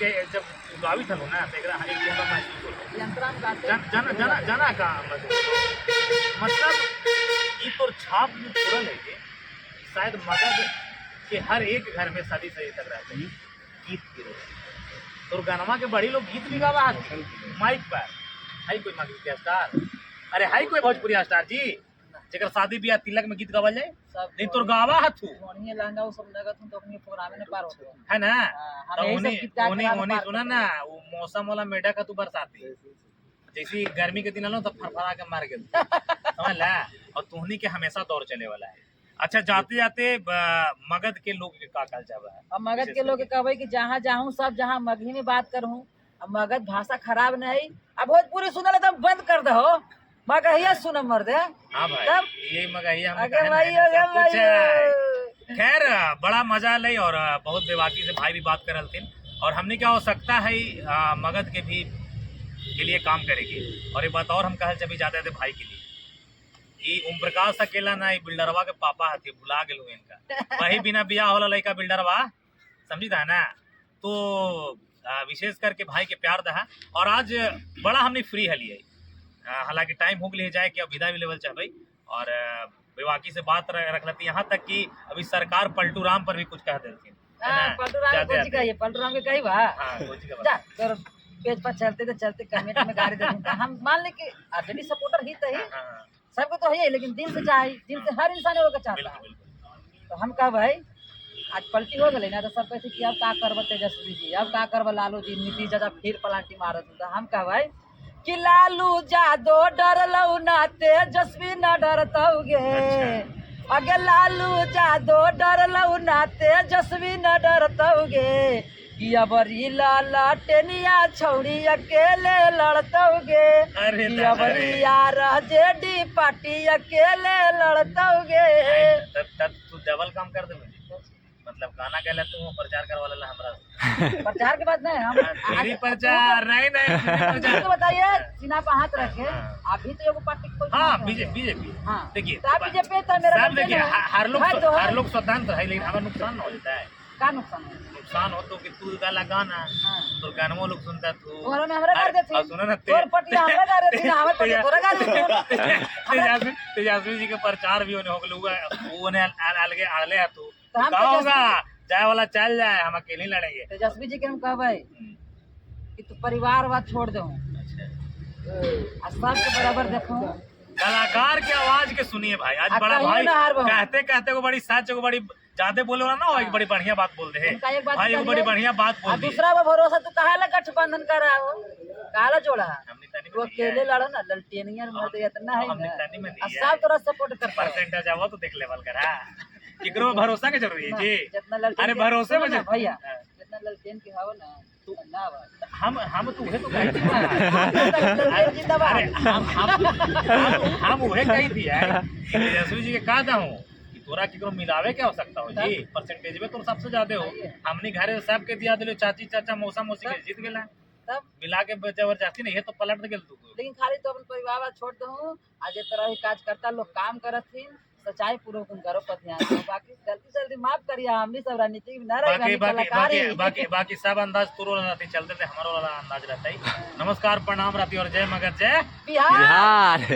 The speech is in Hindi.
के जब गावी थलो ना तो एकरा एक जगह महसूस होता यंत्रा में गाते जना जना जना का मतलब ये तो छाप में पूरल है कि शायद मगध के हर एक घर में सदी सदी तक रहते हैं गीत के रूप तो गानमा के बड़ी लोग गीत भी गावा माइक पर हाई कोई मगध के स्टार अरे हाई कोई भोजपुरी स्टार जी जेकर शादी ब्याह तिलक में गीत गावल जाए सब नहीं तोर गावा हथू मोनिए लहंगा वो सब लगत हूं तो अपने प्रोग्राम में पार होते है ना हम तो यही सब गीत गा के उन्हीं पार उन्हीं करते सुना ना वो मौसम वाला मेढक का तू बरसाती जैसी गर्मी के दिन आलो तब फरफरा के मार गेल समझ ला और तुहनी के हमेशा दौर चले वाला है। अच्छा जाते जाते मगध के लोग के का कहल जावा है अब मगध के लोग कहवे कि जहाँ जाऊँ सब जहाँ मगही में बात करूँ अब मगध भाषा खराब नहीं अब भोजपुरी सुनल तो बंद कर दो मगहिया सुन मर दे हाँ भाई तब यही मगही हम अगे भाई अगे भाई खैर बड़ा मजा ले और बहुत बेबाकी से भाई भी बात कर रहे और हमने क्या हो सकता है मगध के भी के लिए काम करेगी और एक बात और हम कहल जब जाते थे भाई के लिए ये ओम प्रकाश अकेला ना बिल्डरवा के पापा हथे भुला गेलू इनका वही बिना बियाह होला लड़का बिल्डरवा समझी था ना तो विशेष करके भाई के प्यार दहा और आज बड़ा हमने फ्री है लिए हालांकि टाइम हो गई जाए कि अब विदा भी लेवल चाहे और बेवाकी से बात रख लेती यहाँ तक कि अभी सरकार पलटू राम पर भी कुछ कह देती पलटू राम के कही बा पेज पर चलते तो चलते कमेंट में गाड़ी देते हम मान ले कि आरजेडी सपोर्टर ही तो ही सबको तो है लेकिन दिल से चाहे दिल से हर इंसान होगा चाहता है तो हम कहा भाई आज पलटी हो गई ना तो सब कहते कि अब का करब तेजस्वी जी अब का करब लालू जी नीतीश दादा फिर पलांटी मारत तो हम कहा भाई कि लालू जादो डरलऊ ना तेजस्वी न डरतौगे अगे लालू जादो डरलऊ ना तेजस्वी न डरतौगे अबरी लाला टेनिया छौड़ी अकेले लड़तौगे अबरी यार जेडी पार्टी अकेले लड़तौगे तब तू डबल काम कर दे मतलब गाना कहला तू प्रचार करवा ला हमरा प्रचार के बाद नहीं हम फ्री प्रचार नहीं तो बताइए सीना पे हाथ रखे अभी तो एगो पार्टी कोई हां बीजेपी हां देखिए तो बीजेपी तो मेरा सब देखिए हर लोग स्वतंत्र है लेकिन हमारा नुकसान न हो जाता है का नुकसान है नुकसान हो तो कि तू गाला गाना तो गानवो लोग सुनता तू तोरा में हमरा कर देती सुनो ना तोर पटिया हमरा कर देती ना हमर पटिया तोरा कर देती तेजस्वी जी के प्रचार भी होने हो गलू वो ने अलगे आले है तू तो हम का होगा जाए वाला चल जाए हम अकेले लड़ेंगे तेजस्वी जी के हम कहबै कि तू परिवार बात छोड़ दे सब के बराबर देखो कलाकार की आवाज के सुनिए भाई आज बड़ा भाई कहते कहते को बड़ी सच को बड़ी ज्यादा बोले ना एक बड़ी बढ़िया बात बोल दे भाई एक बड़ी बढ़िया बात बोल दी दूसरा पे भरोसा तू काहे गठबंधन कर रहा हो काला जोड़ा तू अकेले लड़ा ना ललटेनिया मत इतना है ना सब तरह सपोर्ट कर परसेंटेज आवो तो देख लेवल करा केकरो भरोसा के जरूरी है जी जितना अरे भरोसे में भैया जितना ललटेन के हो ना तू ना हम तो उहे तो कही थी अरे हम उहे कही थी तेजस्वी जी के कहा था हूँ तोरा केकरो मिलावे के आवश्यकता हो जी परसेंटेज में तो सबसे ज्यादा हो हमने घरे सब के दिया दिलो चाची चाचा मौसा मौसी के जीत गेला तब मिला के जबरदस्ती नहीं है तो पलट गेल तू लेकिन खाली तो अपन परिवार छोड़ दो आज तरह काज करता लोग काम करथिन सच्चाई पूर्वक करो पर ध्यान दो बाकी गलती जल्दी माफ करिए हमनी सब राजनीति में ना रहे बाकी सब अंदाज तुरो रहते चलते थे हमारा वाला अंदाज रहता है। नमस्कार प्रणाम रहती और जय मगध जय बिहार